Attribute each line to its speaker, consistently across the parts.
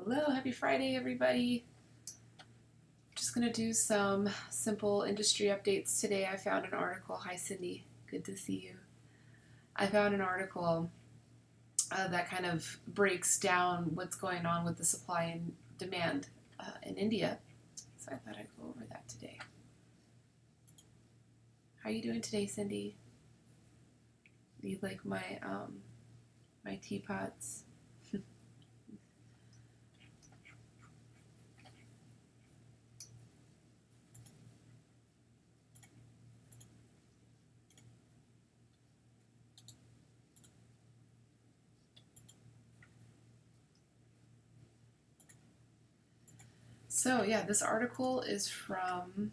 Speaker 1: Hello, happy Friday, everybody. Just going to do some simple industry updates today. I found an article. Hi, Cindy. Good to see you. I found an article that kind of breaks down what's going on with the supply and demand in India. So I thought I'd go over that today. How are you doing today, Cindy? You like my teapots? So yeah, this article is from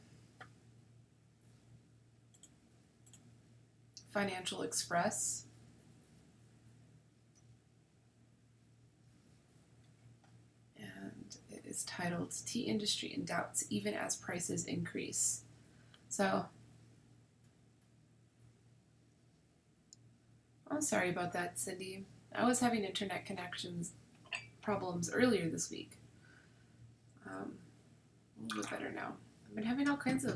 Speaker 1: Financial Express. And it is titled Tea Industry in Doubts Even as Prices Increase. So I'm sorry about that, Cindy. I was having internet connections problems earlier this week. A little bit better now. I've been having all kinds of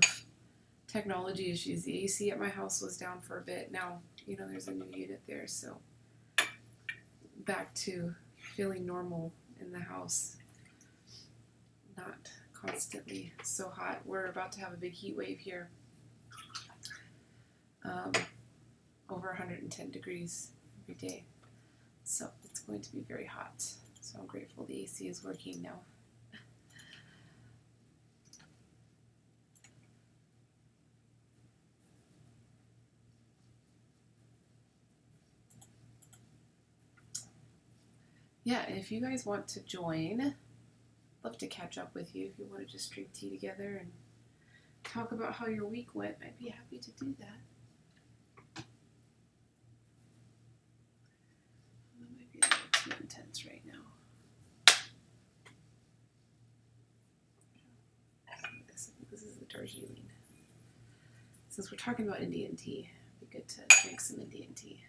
Speaker 1: technology issues. The AC at my house was down for a bit. Now, there's a new unit there, so back to feeling normal in the house. Not constantly so hot. We're about to have a big heat wave here. Over 110 degrees every day. So it's going to be very hot. So I'm grateful the AC is working now. Yeah, and if you guys want to join, I'd love to catch up with you. If you want to just drink tea together and talk about how your week went, I'd be happy to do that. That might be a little too intense right now. I think this is the Darjeeling. Since we're talking about Indian tea, it'd be good to drink some Indian tea.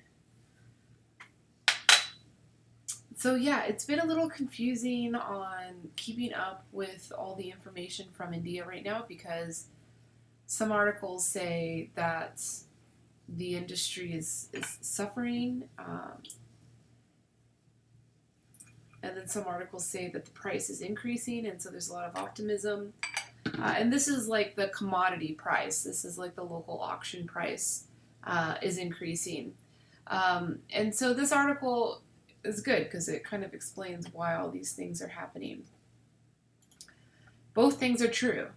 Speaker 1: So yeah, it's been a little confusing on keeping up with all the information from India right now because some articles say that the industry is suffering, and then some articles say that the price is increasing, and so there's a lot of optimism. And this is like the commodity price. This is like the local auction price is increasing. And so this article is good because it kind of explains why all these things are happening. Both things are true.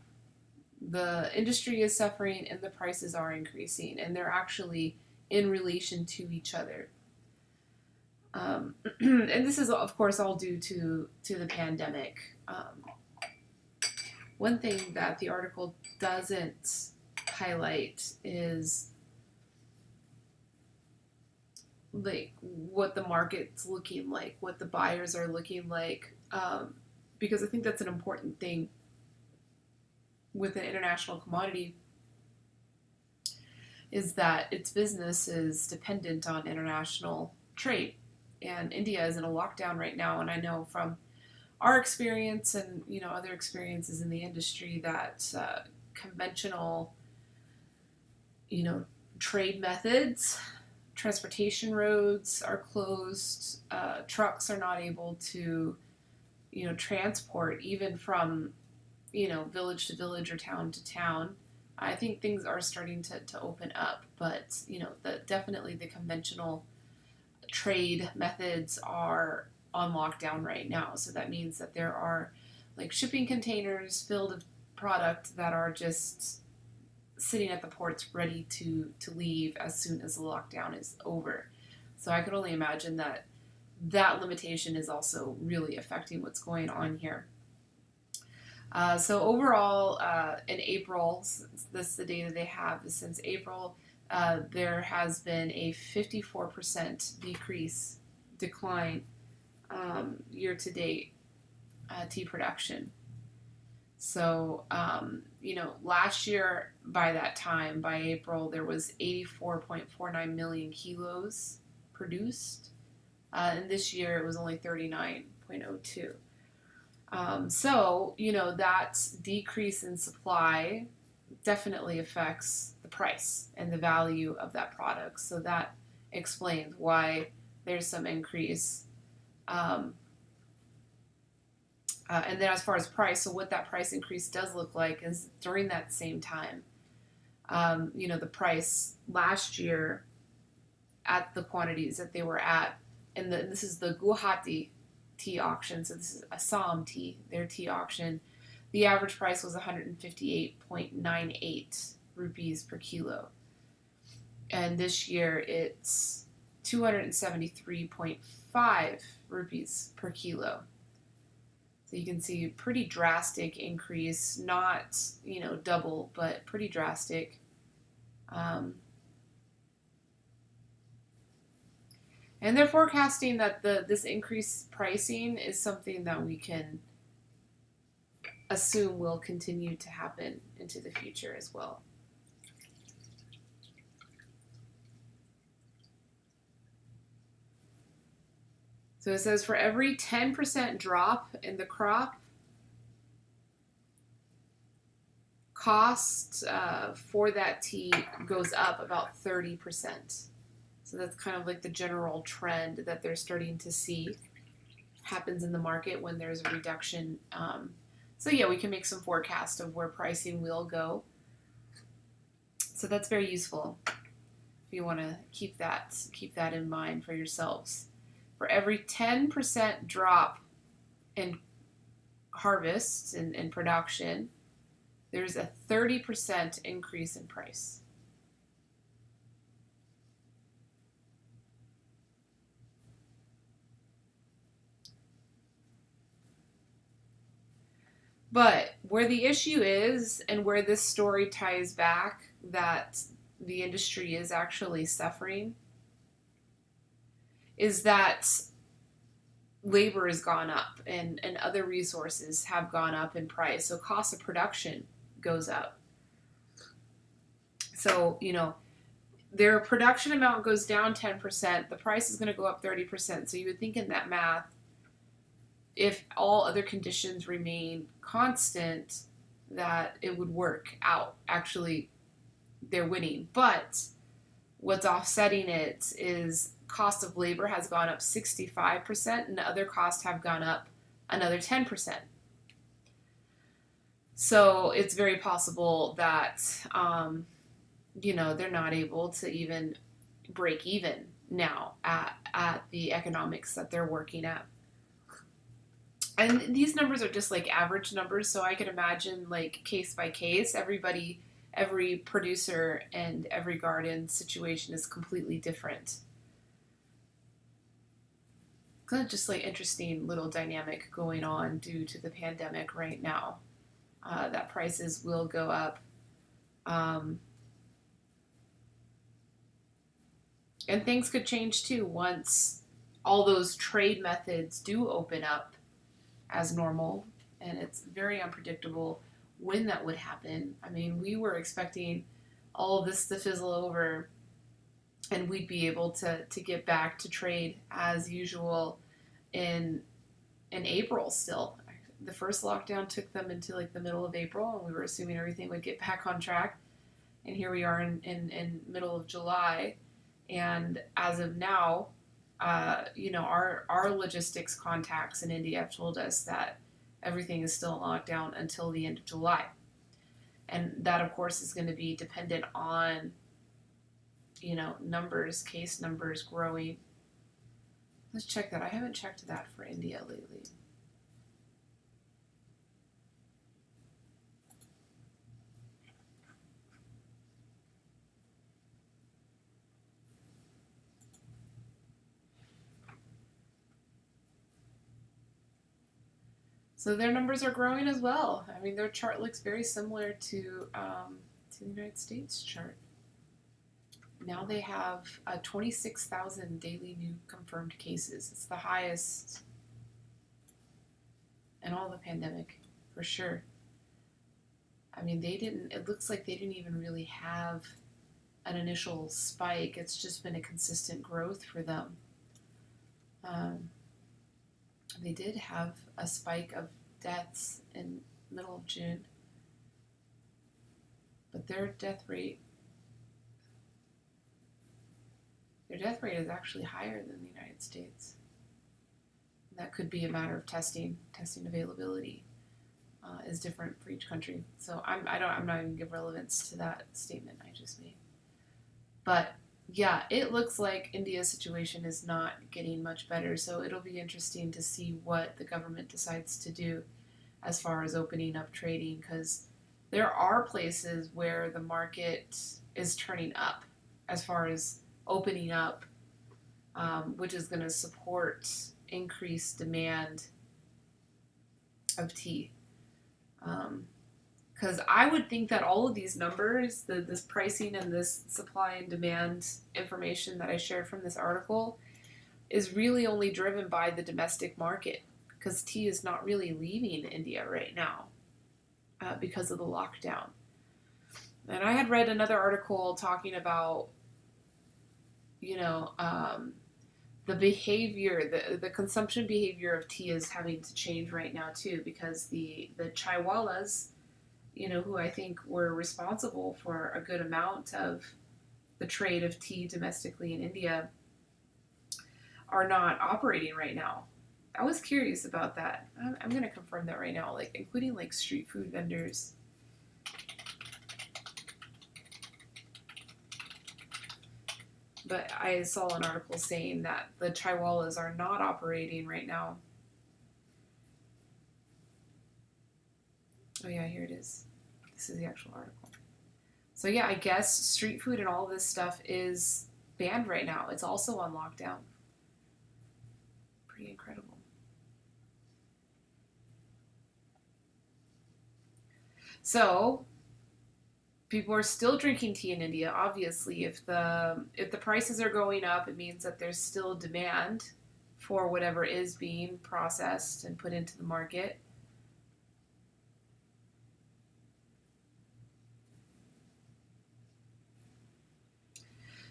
Speaker 1: The industry is suffering and the prices are increasing, and they're actually in relation to each other. And this is, of course, all due to the pandemic. One thing that the article doesn't highlight is like what the market's looking like, what the buyers are looking like, because I think that's an important thing with an international commodity is that its business is dependent on international trade. And India is in a lockdown right now, and I know from our experience and other experiences in the industry that conventional trade methods, transportation roads are closed, trucks are not able to transport even from village to village or town to town. I think things are starting to open up, but definitely the conventional trade methods are on lockdown right now. So that means that there are like shipping containers filled with product that are just sitting at the ports ready to leave as soon as the lockdown is over. So I can only imagine that limitation is also really affecting what's going on here. So overall, in April, this is the data they have, since April, there has been a 54% decline year to date tea production. So, last year by that time, by April, there was 84.49 million kilos produced. And this year it was only 39.02. So, that decrease in supply definitely affects the price and the value of that product. So that explains why there's some increase. Um, and then as far as price, so what that price increase does look like is during that same time, the price last year at the quantities that they were at, and this is the Guwahati tea auction, so this is Assam tea, their tea auction. The average price was 158.98 rupees per kilo. And this year it's 273.5 rupees per kilo. So you can see a pretty drastic increase, not, double, but pretty drastic. And they're forecasting that this increased pricing is something that we can assume will continue to happen into the future as well. So it says for every 10% drop in the crop, cost for that tea goes up about 30%. So that's kind of like the general trend that they're starting to see happens in the market when there's a reduction. So yeah, we can make some forecast of where pricing will go. So that's very useful if you want to keep that in mind for yourselves. For every 10% drop in harvests and production, there's a 30% increase in price. But where the issue is, and where this story ties back that the industry is actually suffering, is that labor has gone up and other resources have gone up in price. So cost of production goes up. So, their production amount goes down 10%, the price is going to go up 30%. So you would think in that math, if all other conditions remain constant, that it would work out. Actually, they're winning. But what's offsetting it is cost of labor has gone up 65% and other costs have gone up another 10%. So it's very possible that, they're not able to even break even now at the economics that they're working at. And these numbers are just like average numbers, so I could imagine like case by case, every producer and every garden situation is completely different. Kind of just like interesting little dynamic going on due to the pandemic right now. That prices will go up. And things could change too once all those trade methods do open up as normal, and it's very unpredictable when that would happen. I mean, we were expecting all of this to fizzle over and we'd be able to get back to trade as usual in April still. The first lockdown took them into like the middle of April, and we were assuming everything would get back on track. And here we are in middle of July, and as of now, our logistics contacts in India have told us that everything is still in lockdown until the end of July. And that, of course, is going to be dependent on, case numbers growing. Let's check that. I haven't checked that for India lately. So their numbers are growing as well. I mean, their chart looks very similar to the United States chart. Now they have 26,000 daily new confirmed cases. It's the highest in all the pandemic, for sure. I mean, it looks like they didn't even really have an initial spike. It's just been a consistent growth for them. They did have a spike of deaths in middle of June. But their death rate is actually higher than the United States. That could be a matter of testing availability is different for each country. So I'm not even gonna give relevance to that statement I just made. But yeah, it looks like India's situation is not getting much better. So it'll be interesting to see what the government decides to do as far as opening up trading, because there are places where the market is turning up as far as opening up, which is going to support increased demand of tea. Because I would think that all of these numbers, this pricing and this supply and demand information that I shared from this article, is really only driven by the domestic market, because tea is not really leaving India right now because of the lockdown. And I had read another article talking about, the behavior, the consumption behavior of tea is having to change right now too, because the chaiwalas, who I think were responsible for a good amount of the trade of tea domestically in India, are not operating right now. I was curious about that. I'm going to confirm that right now, including street food vendors. But I saw an article saying that the chaiwalas are not operating right now. Oh yeah, here it is. This is the actual article. So yeah, I guess street food and all this stuff is banned right now. It's also on lockdown. Pretty incredible. So people are still drinking tea in India. Obviously, if the prices are going up, it means that there's still demand for whatever is being processed and put into the market.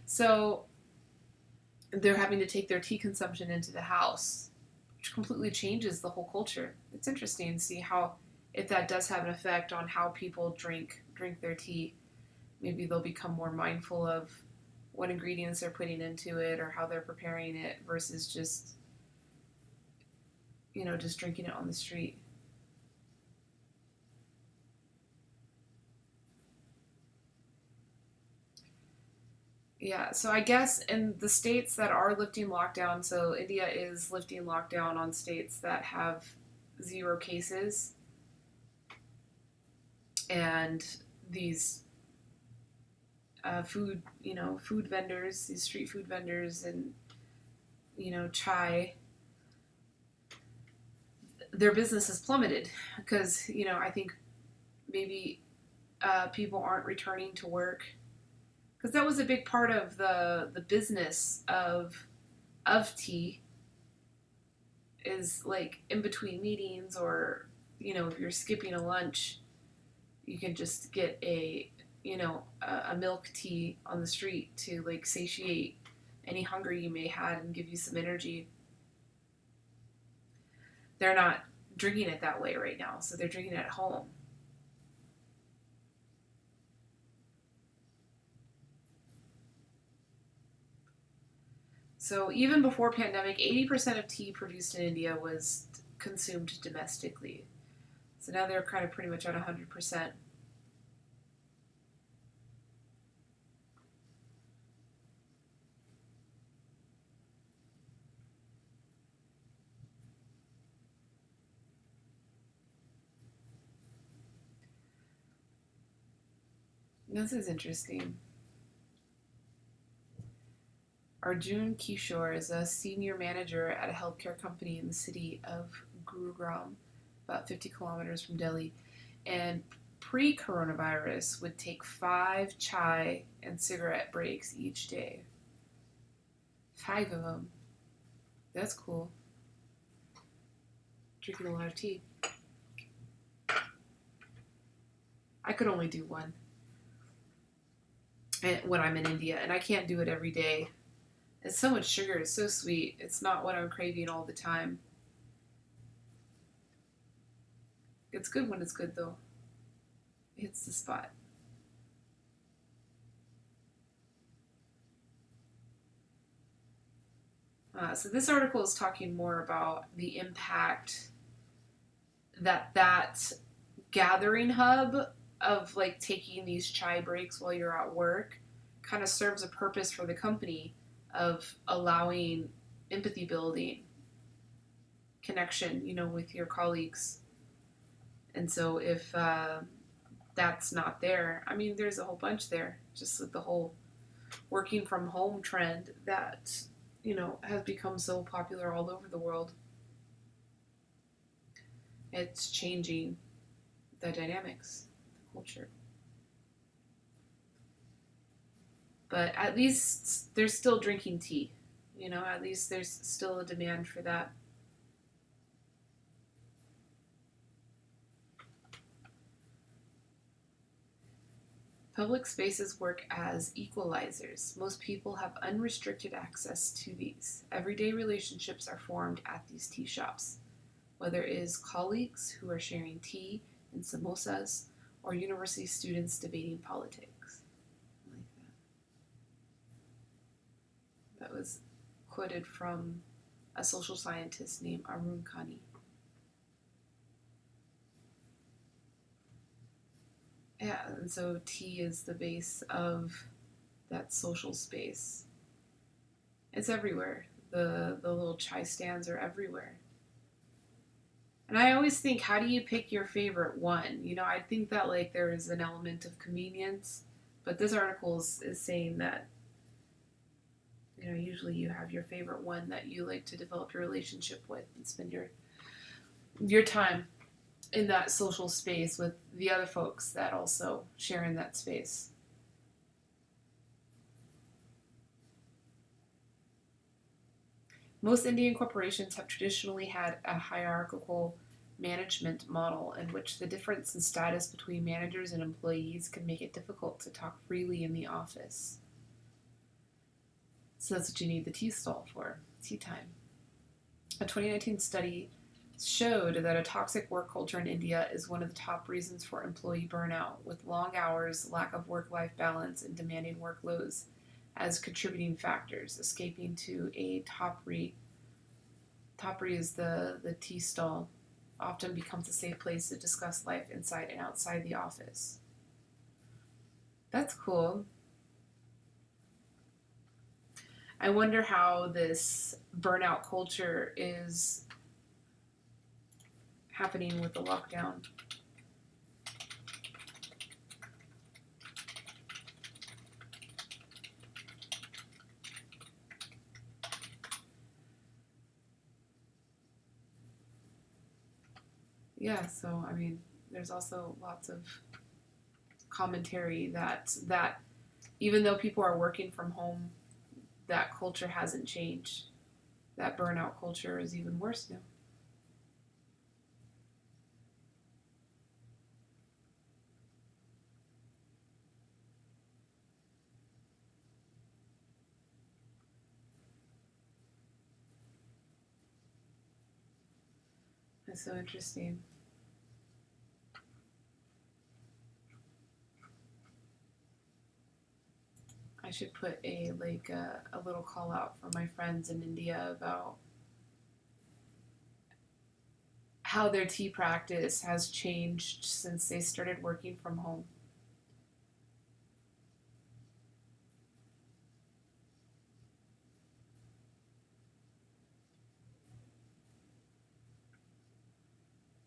Speaker 1: So they're having to take their tea consumption into the house, which completely changes the whole culture. It's interesting to see how, if that does have an effect on how people drink their tea. Maybe they'll become more mindful of what ingredients they're putting into it or how they're preparing it versus just drinking it on the street. Yeah, so I guess in the states that are lifting lockdown, so India is lifting lockdown on states that have 0 cases, and these food vendors, these street food vendors, and chai, their business has plummeted because I think maybe people aren't returning to work, because that was a big part of the business of tea, is in between meetings, or if you're skipping a lunch, you can just get a milk tea on the street to satiate any hunger you may have and give you some energy. They're not drinking it that way right now, so they're drinking it at home. So even before pandemic, 80% of tea produced in India was consumed domestically. So now they're kind of pretty much at 100%. This is interesting. Arjun Kishore is a senior manager at a healthcare company in the city of Gurugram, about 50 kilometers from Delhi, and pre-coronavirus would take 5 chai and cigarette breaks each day. 5 of them. That's cool. Drinking a lot of tea. I could only do one when I'm in India, and I can't do it every day. It's so much sugar. It's so sweet. It's not what I'm craving all the time. It's good when it's good, though. It hits the spot. So this article is talking more about the impact that gathering hub of like taking these chai breaks while you're at work kind of serves a purpose for the company of allowing empathy building, connection, with your colleagues. And so if that's not there, I mean, there's a whole bunch there, just with the whole working from home trend that, has become so popular all over the world. It's changing the dynamics, the culture. But at least they're still drinking tea. At least there's still a demand for that. Public spaces work as equalizers. Most people have unrestricted access to these. Everyday relationships are formed at these tea shops, whether it is colleagues who are sharing tea and samosas or university students debating politics. I like that. That was quoted from a social scientist named Arun Kani. Yeah, and so tea is the base of that social space. It's everywhere. The little chai stands are everywhere. And I always think, how do you pick your favorite one? I think that like there is an element of convenience, but this article is saying that usually you have your favorite one that you like to develop your relationship with and spend your time in that social space with the other folks that also share in that space. Most Indian corporations have traditionally had a hierarchical management model in which the difference in status between managers and employees can make it difficult to talk freely in the office. So that's what you need the tea stall for, tea time. A 2019 study showed that a toxic work culture in India is one of the top reasons for employee burnout, with long hours, lack of work-life balance, and demanding workloads as contributing factors. Escaping to a Thopri is the tea stall, often becomes a safe place to discuss life inside and outside the office. That's cool. I wonder how this burnout culture is happening with the lockdown. Yeah, so I mean, there's also lots of commentary that even though people are working from home, that culture hasn't changed. That burnout culture is even worse now. That's so interesting. I should put a little call out for my friends in India about how their tea practice has changed since they started working from home.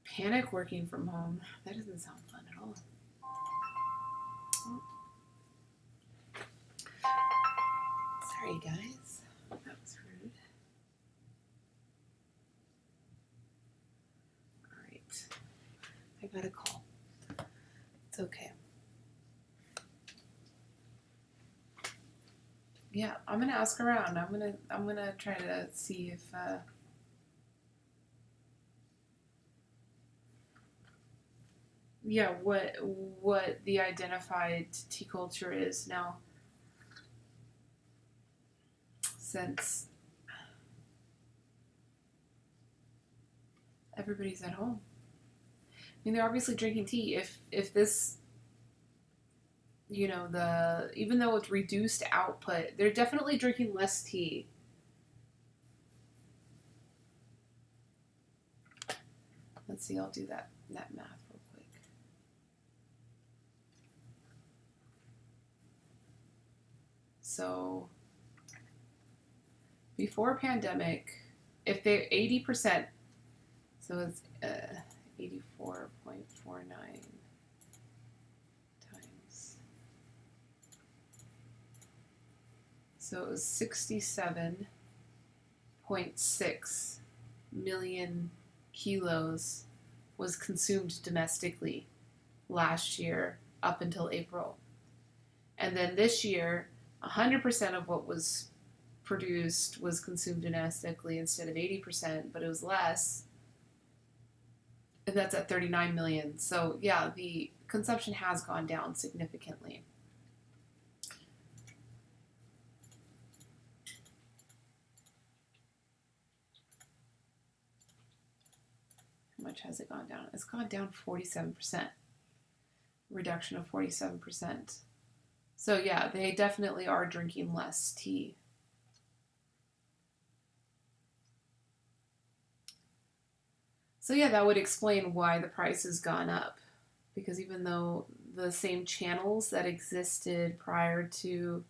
Speaker 1: Panic working from home. That doesn't sound fun at all. Sorry, guys. That was rude. All right. I got a call. It's okay. Yeah, I'm gonna ask around. I'm gonna try to see if what the identified tea culture is now, since everybody's at home. mean, they're obviously drinking tea. If this, even though it's reduced output, they're definitely drinking less tea. Let's see, I'll do that math real quick. So before pandemic, if they're 80%, so it's 84.49 times. So it was 67.6 million kilos was consumed domestically last year up until April. And then this year, 100% of what was produced was consumed domestically instead of 80%, but it was less. And that's at 39 million. So yeah, the consumption has gone down significantly. How much has it gone down? It's gone down 47%. Reduction of 47%. So yeah, they definitely are drinking less tea. So yeah, that would explain why the price has gone up. Because even though the same channels that existed prior to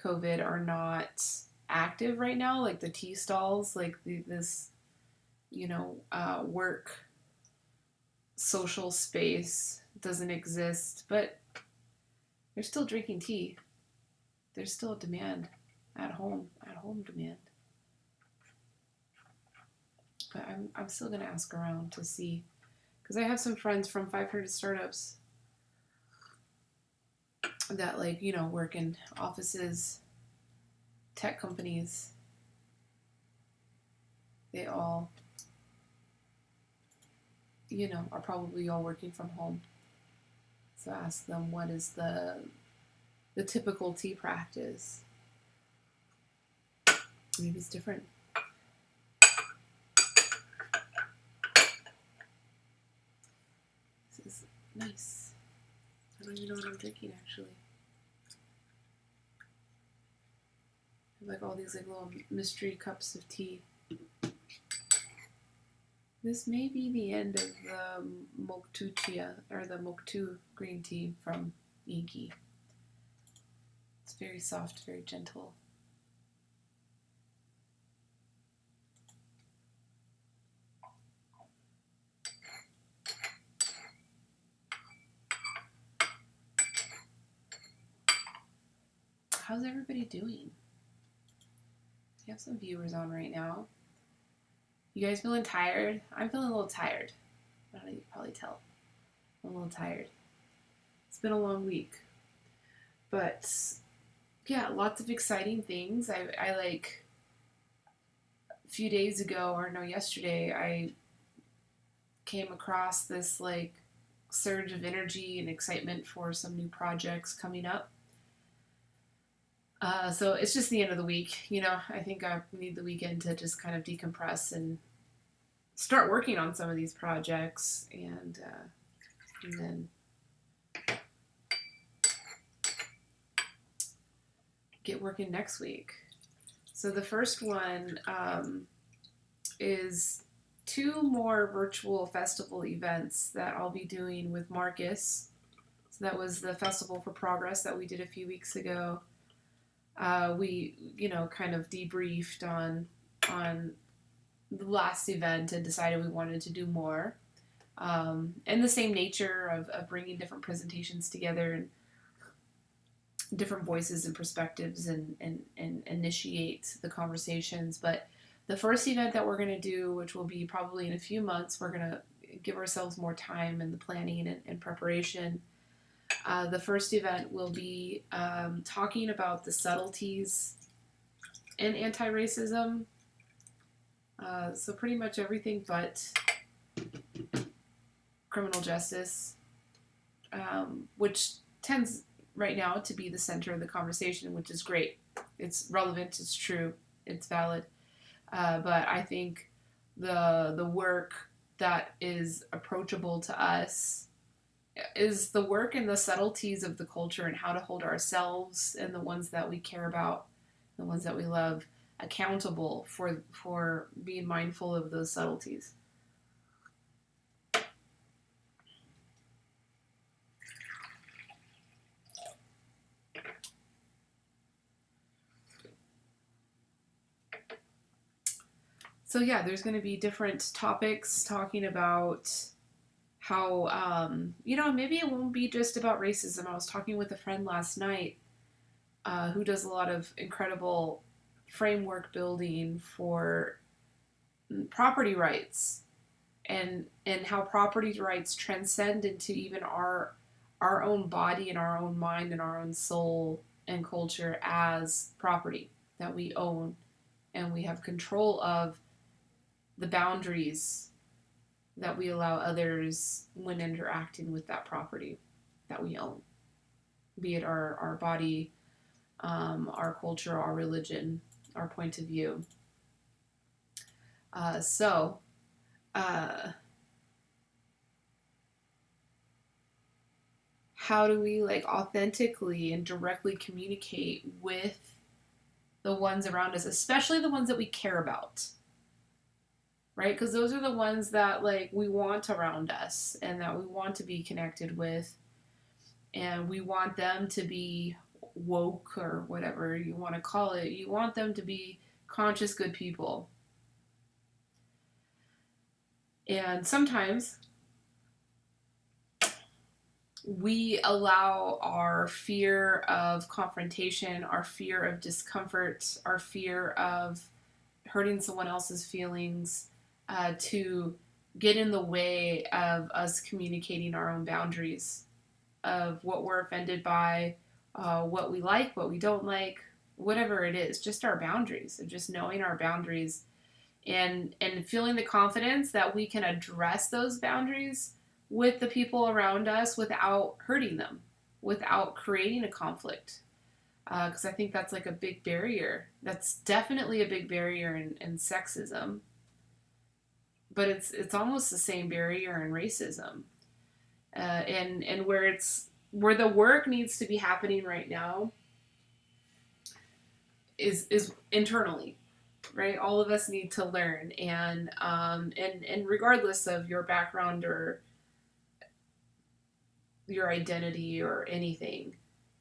Speaker 1: COVID are not active right now, like the tea stalls, like this, work social space doesn't exist, but they're still drinking tea. There's still a demand at home demand. But I'm still gonna ask around to see, because I have some friends from 500 startups that work in offices, tech companies. They all are probably all working from home. So ask them, what is the typical tea practice? Maybe it's different. This is nice. I don't even know what I'm drinking actually. I have all these little mystery cups of tea. This may be the end of the Moktu Chia, or the Moktu green tea from Yankee. It's very soft, very gentle. How's everybody doing? I have some viewers on right now. You guys feeling tired? I'm feeling a little tired. I don't know, you can probably tell. I'm a little tired. It's been a long week. But yeah, lots of exciting things. I a few days ago, or no, yesterday, I came across this surge of energy and excitement for some new projects coming up. So it's just the end of the week. I think I need the weekend to just kind of decompress and start working on some of these projects, and then get working next week. So the first one is 2 more virtual festival events that I'll be doing with Marcus. So that was the Festival for Progress that we did a few weeks ago. We, kind of debriefed on the last event and decided we wanted to do more. And the same nature of bringing different presentations together and different voices and perspectives and initiate the conversations. But the first event that we're going to do, which will be probably in a few months, we're going to give ourselves more time in the planning and preparation. The first event will be talking about the subtleties in anti-racism. So pretty much everything but criminal justice, which tends right now to be the center of the conversation, which is great. It's relevant, it's true, it's valid. But I think the work that is approachable to us is the work and the subtleties of the culture and how to hold ourselves and the ones that we care about, the ones that we love, accountable for being mindful of those subtleties. So yeah, there's going to be different topics talking about how maybe it won't be just about racism. I was talking with a friend last night who does a lot of incredible framework building for property rights and how property rights transcend into even our own body and our own mind and our own soul and culture as property that we own and we have control of the boundaries that we allow others when interacting with that property that we own, be it our body, our culture, our religion, our point of view. So, how do we like authentically and directly communicate with the ones around us, especially the ones that we care about? Right? Because those are the ones that like we want around us and that we want to be connected with, and we want them to be woke or whatever you want to call it. You want them to be conscious, good people. And sometimes we allow our fear of confrontation, our fear of discomfort, our fear of hurting someone else's feelings to get in the way of us communicating our own boundaries of what we're offended by, what we like, what we don't like, whatever it is, just our boundaries, and just knowing our boundaries and feeling the confidence that we can address those boundaries with the people around us without hurting them, without creating a conflict. Because I think that's like a big barrier. That's definitely a big barrier in sexism, but it's almost the same barrier in racism, and where the work needs to be happening right now is internally, right? All of us need to learn, and regardless of your background or your identity or anything,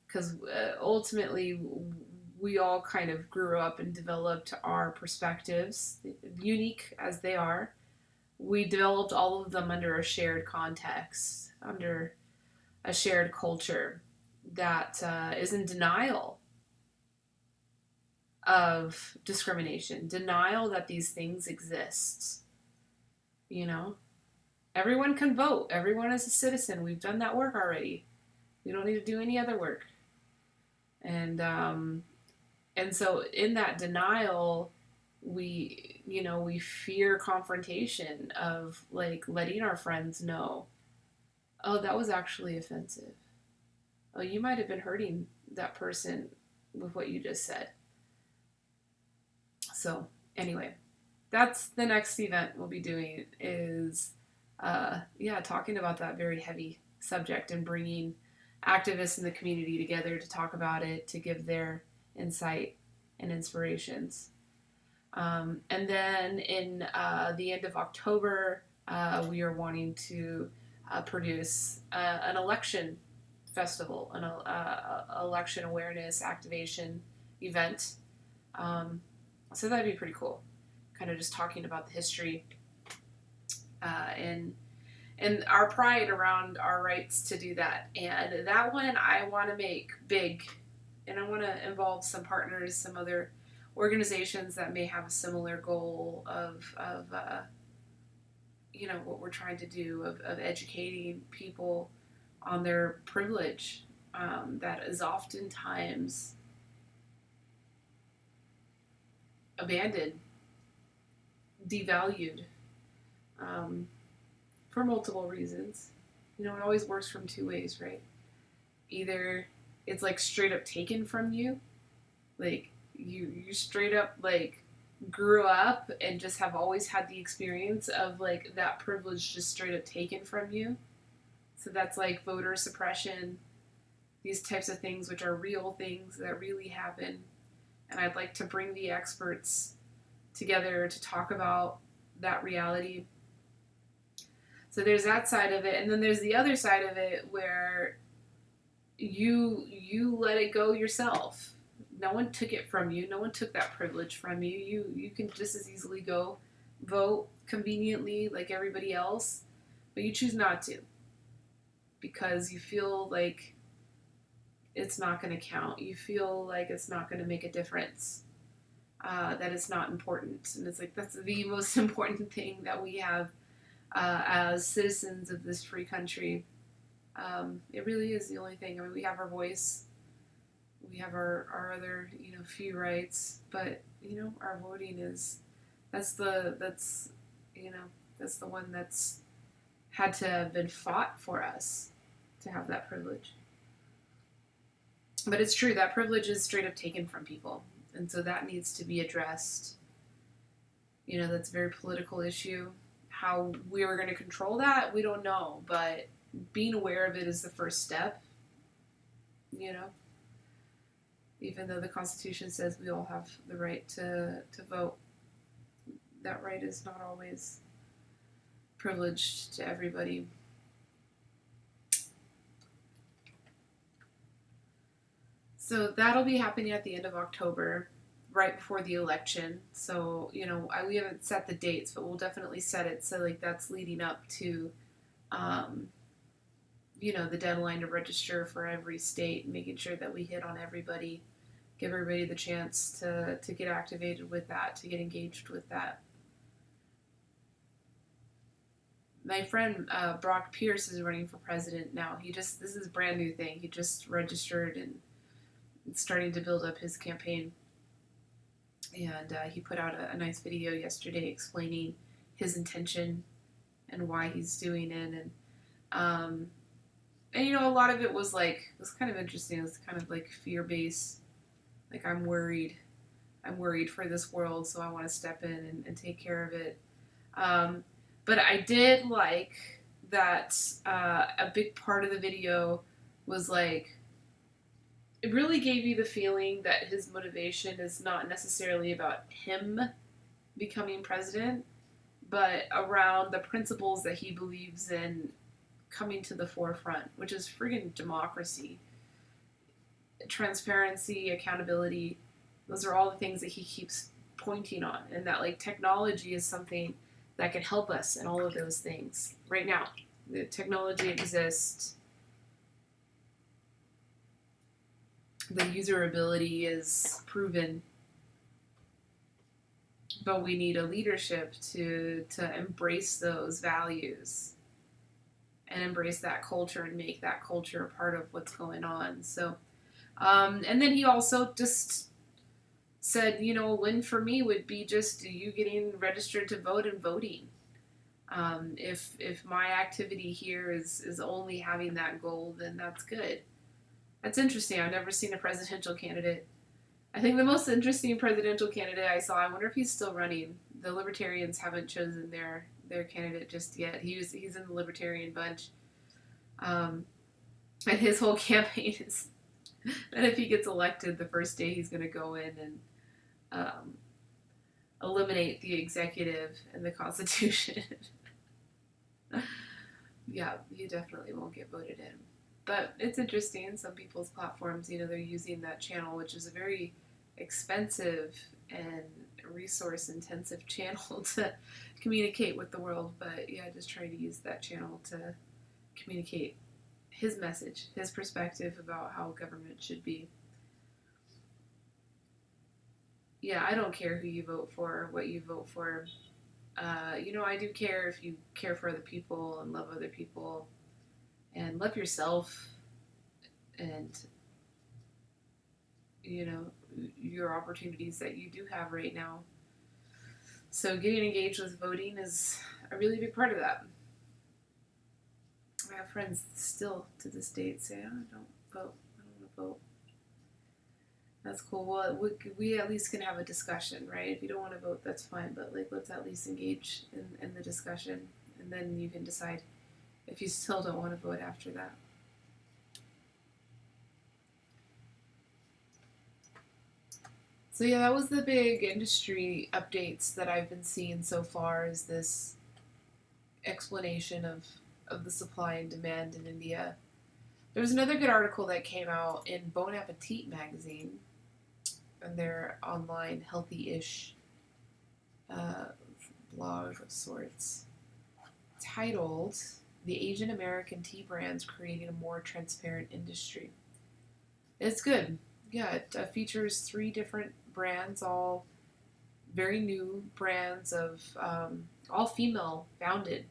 Speaker 1: because ultimately we all kind of grew up and developed our perspectives, unique as they are. We developed all of them under a shared context, under a shared culture that is in denial of discrimination, denial that these things exist. You know, everyone can vote. Everyone is a citizen. We've done that work already. We don't need to do any other work. And so in that denial, we fear confrontation of like letting our friends know, oh, that was actually offensive. Oh, you might have been hurting that person with what you just said. So anyway, that's the next event we'll be doing is talking about that very heavy subject and bringing activists in the community together to talk about it, to give their insight and inspirations. And then in the end of October, we are wanting to produce an election festival, an election awareness activation event. So that'd be pretty cool. Kind of just talking about the history and our pride around our rights to do that. And that one I want to make big, and I want to involve some partners, some other organizations that may have a similar goal of what we're trying to do of educating people on their privilege that is oftentimes abandoned, devalued, for multiple reasons. It always works from two ways, right? Either it's like straight up taken from you, like you straight up like grew up and just have always had the experience of like that privilege just straight up taken from you. So that's like voter suppression, these types of things, which are real things that really happen. And I'd like to bring the experts together to talk about that reality. So there's that side of it, and then there's the other side of it where you let it go yourself. No one took it from you. No one took that privilege from you. You can just as easily go vote conveniently like everybody else, but you choose not to because you feel like it's not going to count. You feel like it's not going to make a difference. That it's not important, and it's like that's the most important thing that we have as citizens of this free country. It really is the only thing. I mean, we have our voice, we have our other few rights, but our voting is that's the one that's had to have been fought for us to have that privilege. But it's true that privilege is straight up taken from people, and so that needs to be addressed. That's a very political issue. How we were going to control that, we don't know, but being aware of it is the first step. Even though the Constitution says we all have the right to vote, that right is not always privileged to everybody. So that'll be happening at the end of October, right before the election. So, we haven't set the dates, but we'll definitely set it. So, like, that's leading up to, the deadline to register for every state, making sure that we hit on everybody, give everybody the chance to get activated with that, to get engaged with that. My friend Brock Pierce is running for president now. This is a brand new thing. He just registered and starting to build up his campaign. And he put out a nice video yesterday explaining his intention and why he's doing it. And a lot of it was kind of interesting. It was kind of like fear-based. Like, I'm worried for this world, so I want to step in and take care of it. But I did like that a big part of the video was like, it really gave you the feeling that his motivation is not necessarily about him becoming president, but around the principles that he believes in coming to the forefront, which is friggin' democracy, transparency, accountability. Those are all the things that he keeps pointing on, and that like technology is something that can help us in all of those things. Right now, the technology exists. The userability is proven, but we need a leadership to embrace those values and embrace that culture and make that culture a part of what's going on. So, and then he also just said, a win for me would be just you getting registered to vote and voting. If my activity here is only having that goal, then that's good. That's interesting. I've never seen a presidential candidate. I think the most interesting presidential candidate I saw, I wonder if he's still running. The Libertarians haven't chosen their candidate just yet. He's in the Libertarian bunch. And his whole campaign is that if he gets elected, the first day he's going to go in and eliminate the executive and the Constitution. Yeah, you definitely won't get voted in. But it's interesting. Some people's platforms, they're using that channel, which is a very expensive and resource-intensive channel to communicate with the world. But yeah, just trying to use that channel to communicate his message, his perspective about how government should be. Yeah, I don't care who you vote for or what you vote for. I do care if you care for other people and love other people and love yourself and, your opportunities that you do have right now. So getting engaged with voting is a really big part of that. I have friends still to this date say, "Oh, don't vote. I don't want to vote." That's cool. Well, we at least can have a discussion, right? If you don't want to vote, that's fine. But like, let's at least engage in the discussion, and then you can decide if you still don't want to vote after that. So yeah, that was the big industry updates that I've been seeing so far. Is this explanation of the supply and demand in India? There was another good article that came out in Bon Appetit magazine, and their online healthy-ish uh, blog of sorts, titled "The Asian American Tea Brands Creating a More Transparent Industry." It's good. Yeah, it features 3 different brands, all very new brands of all female founded,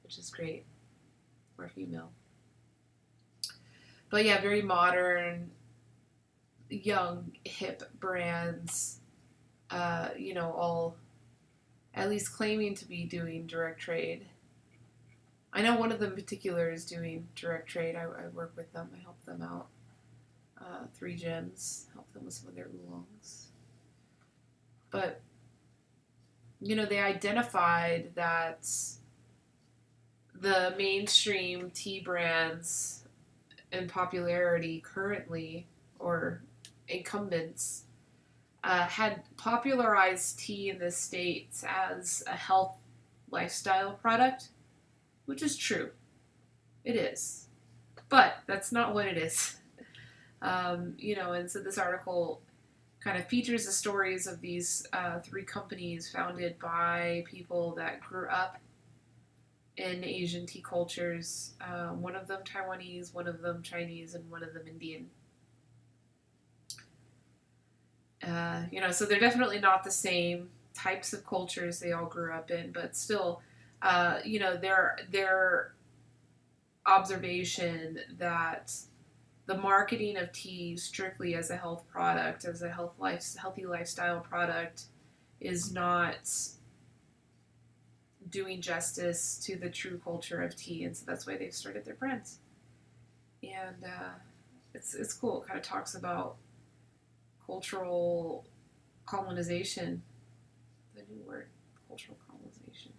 Speaker 1: which is great for a female. But yeah, very modern, young, hip brands. All at least claiming to be doing direct trade. I know one of them in particular is doing direct trade. I work with them. I help them out. 3 Gems, help them with some of their oolongs. But, they identified that the mainstream tea brands in popularity currently, or incumbents, had popularized tea in the States as a health lifestyle product, which is true. It is. But that's not what it is. And so this article kind of features the stories of these 3 companies founded by people that grew up in Asian tea cultures. One of them Taiwanese, one of them Chinese, and one of them Indian. So they're definitely not the same types of cultures they all grew up in, but still, their observation that the marketing of tea strictly as a health product, as a healthy lifestyle product, is not doing justice to the true culture of tea, and so that's why they've started their brands. And it's cool. It kind of talks about cultural colonization. The new word, cultural colonization.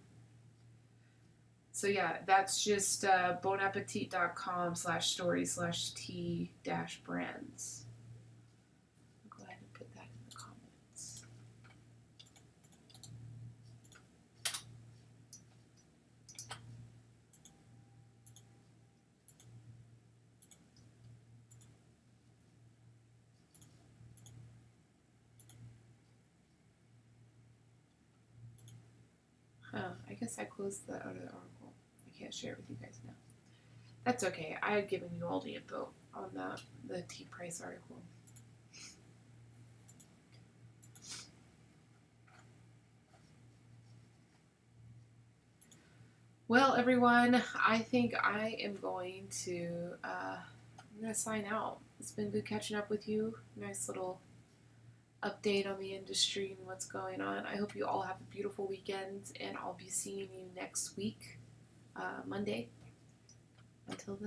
Speaker 1: So yeah, that's just bonappetit.com/story/tea-brands. I'll go ahead and put that in the comments. I guess I closed the other article. I can't share it with you guys now. That's okay. I had given you all the info on the tea price article. Well, everyone, I think I am going to sign out. It's been good catching up with you. Nice little update on the industry and what's going on. I hope you all have a beautiful weekend, and I'll be seeing you next week, Monday. Until then.